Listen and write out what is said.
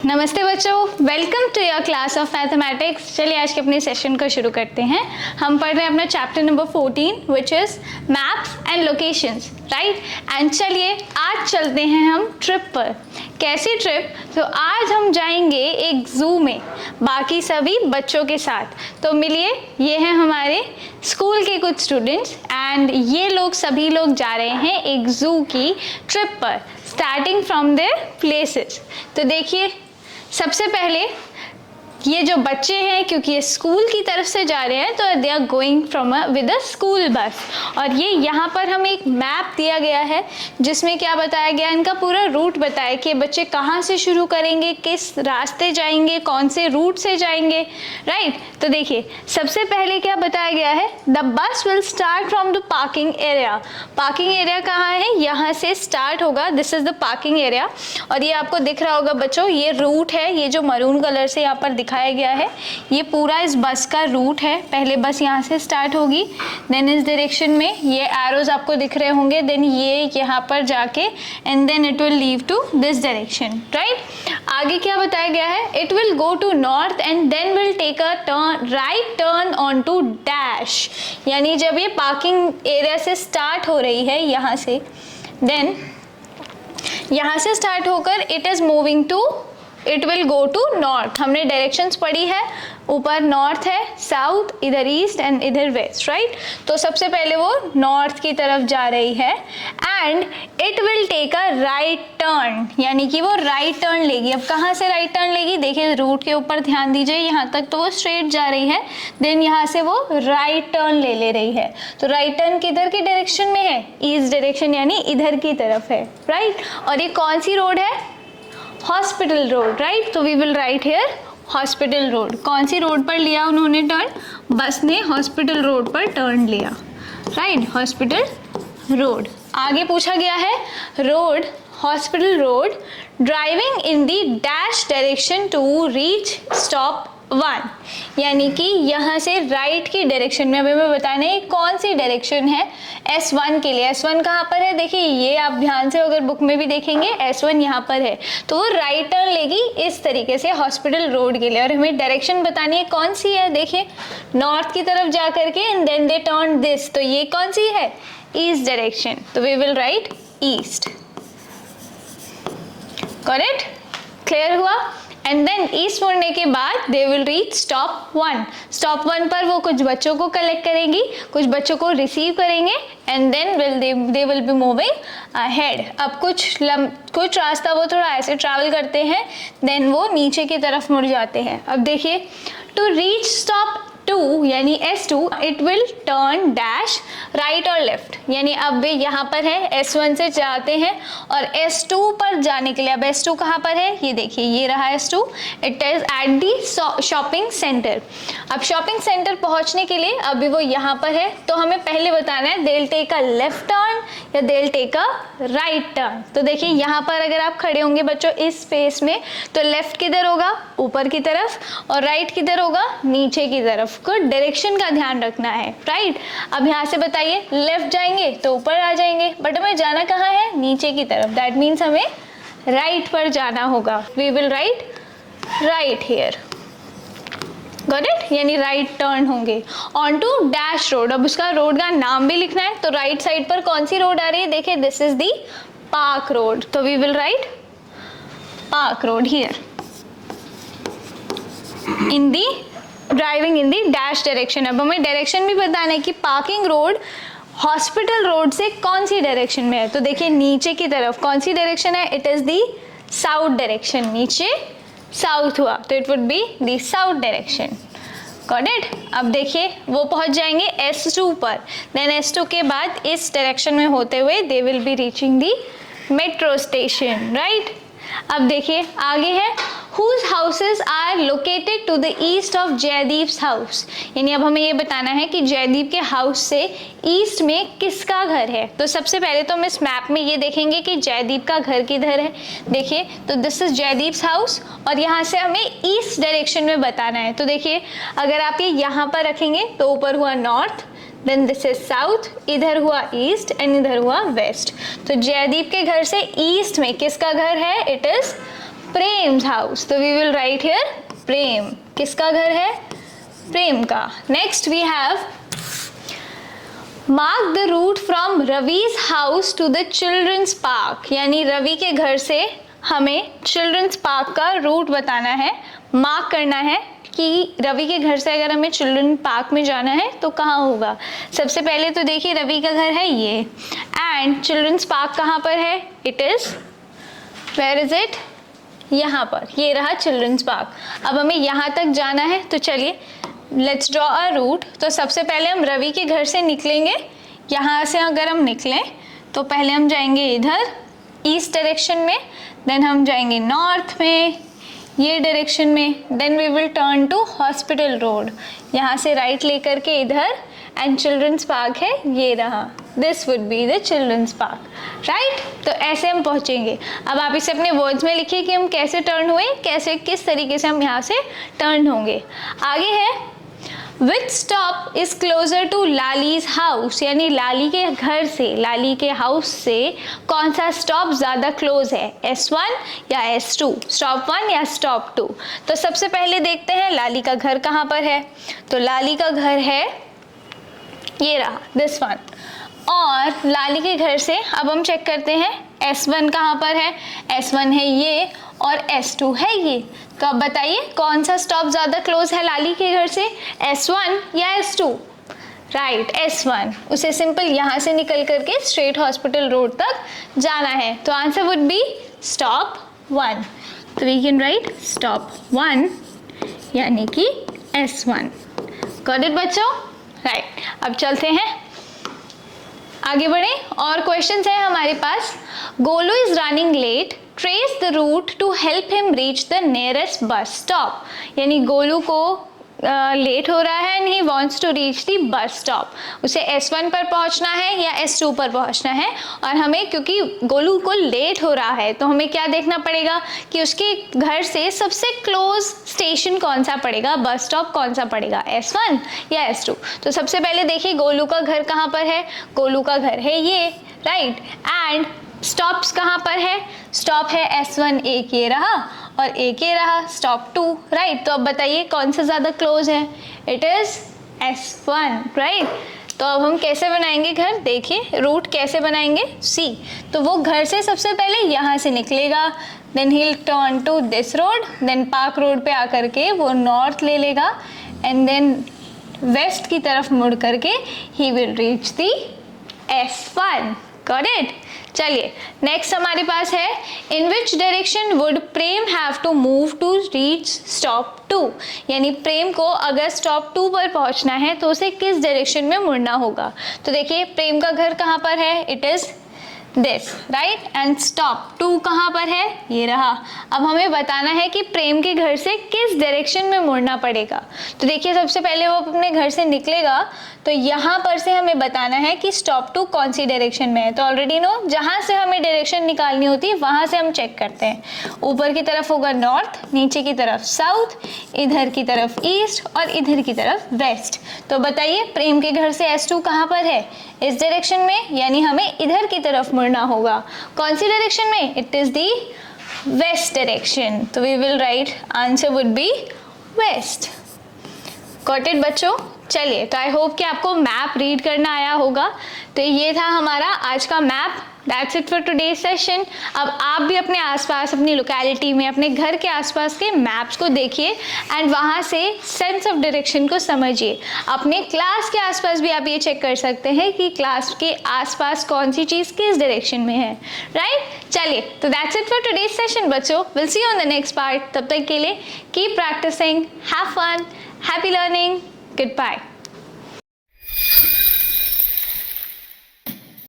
नमस्ते बच्चों, welcome to your class of mathematics. चलिए आज के अपने सेशन को शुरू करते हैं। हम पढ़ रहे हैं अपना chapter number 14 which is maps and locations, right. And चलिए आज चलते हैं हम ट्रिप पर। कैसी ट्रिप? तो आज हम जाएंगे एक ज़ू में बाकी सभी बच्चों के साथ। तो मिलिए, ये हैं हमारे स्कूल के कुछ स्टूडेंट्स एंड ये लोग सभी लोग जा रहे हैं एक ज़ू की ट्रिप पर, स्टार्टिंग फ्रॉम देयर प्लेसेस। तो देखिए, सबसे पहले ये जो बच्चे हैं, क्योंकि ये स्कूल की तरफ से जा रहे हैं, तो they are going from with a school bus. और ये यहाँ पर हमें एक मैप दिया गया है जिसमें क्या बताया गया, इनका पूरा रूट बताया कि बच्चे कहाँ से शुरू करेंगे, किस रास्ते जाएंगे, कौन से रूट से जाएंगे, राइट। तो देखिए, सबसे पहले क्या बताया गया है, the bus will start from the parking area. Parking area कहाँ है? यहाँ से स्टार्ट होगा। This is the parking area. और ये आपको दिख रहा होगा बच्चों, ये रूट है, ये जो मरून कलर से यहाँ पर दिखाया गया है, ये पूरा इस बस का रूट है। पहले बस यहाँ से स्टार्ट होगी, देन इस डायरेक्शन में ये एरोज आपको दिख रहे होंगे, देन ये यहाँ पर जाके and then it will leave to this direction, right. आगे क्या बताया गया है, it will go to north and then will take a turn, right turn on to dash. यानी जब ये पार्किंग एरिया से स्टार्ट हो रही है यहाँ से, देन यहाँ से स्टार्ट होकर it is moving to, it will go to north. हमने डायरेक्शंस पढ़ी है, ऊपर नॉर्थ है, साउथ, इधर ईस्ट एंड इधर वेस्ट, राइट। तो सबसे पहले वो नॉर्थ की तरफ जा रही है and it will take a right turn, यानी कि वो राइट टर्न लेगी। अब कहाँ से राइट टर्न लेगी? देखिए रूट के ऊपर ध्यान दीजिए, यहाँ तक तो वो स्ट्रेट जा रही है, देन यहाँ से वो राइट टर्न ले रही है। तो राइट टर्न किधर की डायरेक्शन में है? ईस्ट डायरेक्शन, यानी इधर की तरफ है, राइट। और ये कौन सी रोड है? Hospital road, right. तो we will write here hospital road. कौन सी रोड पर लिया उन्होंने टर्न? बस ने हॉस्पिटल रोड पर टर्न लिया, राइट, हॉस्पिटल रोड। आगे पूछा गया है, road, hospital road, driving in the dash direction to reach stop 1, यानी कि यहाँ से राइट की डायरेक्शन में। अभी हमें बताना है कौन सी डायरेक्शन है S1 के लिए। S1 कहाँ पर है? देखिए, ये आप ध्यान से अगर बुक में भी देखेंगे, S1 यहाँ पर है, तो वो राइट टर्न लेगी इस तरीके से हॉस्पिटल रोड के लिए। और हमें डायरेक्शन बतानी है कौन सी है, देखिए नॉर्थ की तरफ जा करके and then they turn this, तो ये कौन सी है? East direction. तो we will write east. Correct? Clear हुआ? एंड देन ईस्ट मुड़ने के बाद they will reach stop 1। Stop 1 पर वो कुछ बच्चों को कलेक्ट करेंगी, कुछ बच्चों को रिसीव करेंगे and then they will be moving ahead. अब कुछ रास्ता वो थोड़ा ऐसे ट्रैवल करते हैं, देन वो नीचे की तरफ मुड़ जाते हैं। अब देखिए, टू रीच स्टॉप 2 यानी S2 it will turn dash right और लेफ्ट, यानी अब वे यहाँ पर है, S1 से जाते हैं और S2 पर जाने के लिए, अब S2 कहाँ पर है? ये देखिए, ये रहा S2, it is at the shopping centre. अब शॉपिंग सेंटर पहुँचने के लिए अभी वो यहाँ पर है, तो हमें पहले बताना है they will take a left turn या they will take a right turn. तो देखिए, यहाँ पर अगर आप खड़े होंगे बच्चों इस स्पेस में, तो लेफ्ट किधर होगा? ऊपर की तरफ, और राइट किधर होगा? नीचे की तरफ। को डायरेक्शन का ध्यान रखना है, राइट। अब यहाँ से बताइए, लेफ्ट जाएंगे तो ऊपर आ जाएंगे, बट हमें जाना कहाँ है? नीचे की तरफ। दैट मीन्स हमें राइट पर जाना होगा। We will write right here, got it, यानी राइट टर्न होंगे ऑन टू डैश रोड। अब उसका रोड का नाम भी लिखना है, तो राइट साइड पर कौन सी रोड आ रही है? देखिए, this is the park road, तो we will write park road here in the driving in the dash direction. अब हमें डायरेक्शन भी बताना है कि पार्किंग रोड हॉस्पिटल रोड से कौन सी डायरेक्शन में है। तो देखिए, नीचे की तरफ कौन सी डायरेक्शन है? It is the south direction. नीचे साउथ हुआ तो it would be the south direction, got it. अब देखिए, वो पहुंच जाएंगे S2 पर, देन S2 के बाद इस डायरेक्शन में होते हुए दे will be reaching the metro station, right. अब देखिए आगे है, whose houses are located to the east of Jaideep's house, यानी अब हमें ये बताना है कि जयदीप के हाउस से ईस्ट में किसका घर है। तो सबसे पहले तो हम इस मैप में ये देखेंगे कि जयदीप का घर किधर है। देखिए, तो दिस इज जयदीप्स हाउस और यहाँ से हमें ईस्ट डायरेक्शन में बताना है। तो देखिए, अगर आप ये यहाँ पर रखेंगे तो ऊपर हुआ north, then this is south, इधर हुआ ईस्ट एंड इधर हुआ वेस्ट। तो जयदीप के घर से ईस्ट में किसका घर है? इट इज प्रेम्स हाउस, तो we will write here Prem, किसका घर है? प्रेम का। Next we have mark the route from Ravi's house to the children's park, यानी रवि के घर से हमें चिल्ड्रंस पार्क का रूट बताना है, मार्क करना है कि रवि के घर से अगर हमें चिल्ड्रन पार्क में जाना है तो कहाँ होगा। सबसे पहले तो देखिए रवि का घर है ये, एंड चिल्ड्रंस पार्क कहाँ पर है? It is, where is it? यहाँ पर, ये रहा चिल्ड्रंस पार्क। अब हमें यहाँ तक जाना है, तो चलिए लेट्स ड्रॉ अ रूट। तो सबसे पहले हम रवि के घर से निकलेंगे, यहाँ से अगर हम निकलें तो पहले हम जाएंगे इधर ईस्ट डायरेक्शन में, देन हम जाएंगे नॉर्थ में ये डायरेक्शन में, then we will turn to hospital road, यहाँ से राइट लेकर के इधर, एंड चिल्ड्रंस पार्क है ये रहा, this would be the children's park, right. तो ऐसे हम पहुँचेंगे। अब आप इसे अपने वर्ड्स में लिखिए कि हम कैसे टर्न हुए, कैसे किस तरीके से हम यहाँ से टर्न होंगे। आगे है which stop is closer to Lali's house, यानी लाली के घर से, लाली के हाउस से कौन सा स्टॉप ज़्यादा क्लोज है, S1 या S2, स्टॉप 1 या स्टॉप 2। तो सबसे पहले देखते हैं लाली का घर कहाँ पर है। तो लाली का घर है ये रहा, दिस वन, और लाली के घर से अब हम चेक करते हैं S1 कहाँ पर है। S1 है ये और S2 है ये। तो अब बताइए कौन सा स्टॉप ज़्यादा क्लोज है लाली के घर से, S1 या S2? Right, S1। उसे सिंपल यहाँ से निकल करके स्ट्रेट हॉस्पिटल रोड तक जाना है, तो आंसर वुड बी स्टॉप 1। तो वी कैन राइट स्टॉप 1 यानी कि S1। गॉट इट बच्चों? राइट, अब चलते हैं आगे बढ़े और क्वेश्चंस है हमारे पास। Golu is running late, trace the route to help him reach the nearest bus stop, यानी गोलू को लेट हो रहा है and he wants to reach the bus stop. उसे S1 पर पहुंचना है या S2 पर पहुंचना है, और हमें क्योंकि गोलू को लेट हो रहा है तो हमें क्या देखना पड़ेगा कि उसके घर से सबसे क्लोज स्टेशन कौन सा पड़ेगा, बस स्टॉप कौन सा पड़ेगा, S1 या S2। तो सबसे पहले देखिए गोलू का घर कहाँ पर है, गोलू का घर है ये, राइट, एंड स्टॉप्स कहाँ पर है, स्टॉप है S1 एक ये रहा और एक ये रहा, स्टॉप 2, राइट। तो अब बताइए कौन सा ज़्यादा क्लोज है, इट इज़ S1, राइट। तो अब हम कैसे बनाएंगे घर, देखिए रूट कैसे बनाएंगे, सी। तो वो घर से सबसे पहले यहाँ से निकलेगा, then he will turn to this road, then park road पे आकर के वो नॉर्थ ले लेगा, एंड देन वेस्ट की तरफ मुड़ करके he will reach the S1। Got it? चलिए नेक्स्ट हमारे पास है in which direction would Prem have to move to reach stop 2, यानी प्रेम को अगर स्टॉप 2 पर पहुंचना है तो उसे किस डायरेक्शन में मुड़ना होगा। तो देखिए प्रेम का घर कहाँ पर है, it is this, right, and stop 2 कहाँ पर है, ये रहा। अब हमें बताना है कि प्रेम के घर से किस डायरेक्शन में मुड़ना पड़ेगा। तो देखिए सबसे पहले वो अपने घर से निकलेगा, तो यहाँ पर से हमें बताना है कि स्टॉप 2 कौन सी डायरेक्शन में है। तो ऑलरेडी नो जहाँ से हमें डायरेक्शन निकालनी होती है वहाँ से हम चेक करते हैं। ऊपर की तरफ होगा नॉर्थ, नीचे की तरफ साउथ, इधर की तरफ ईस्ट और इधर की तरफ वेस्ट। तो बताइए प्रेम के घर से S2 कहाँ पर है, इस डायरेक्शन में, यानी हमें इधर की तरफ मुड़ना होगा। कौन सी डायरेक्शन में, it is the west direction. तो we will write answer would be west. Got it बच्चों? चलिए, तो आई होप कि आपको मैप रीड करना आया होगा। तो ये था हमारा आज का map. That's it for today session. अब आप भी अपने आसपास, अपनी लोकेलिटी में, अपने घर के आसपास के मैप्स को देखिए एंड वहाँ से सेंस ऑफ डायरेक्शन को समझिए। अपने क्लास के आसपास भी आप ये चेक कर सकते हैं कि क्लास के आसपास कौन सी चीज़ किस डायरेक्शन में है, राइट। चलिए, तो that's it for today session बच्चों। Will see you on the next part. तब तक के लिए keep practicing, have fun, happy learning, goodbye।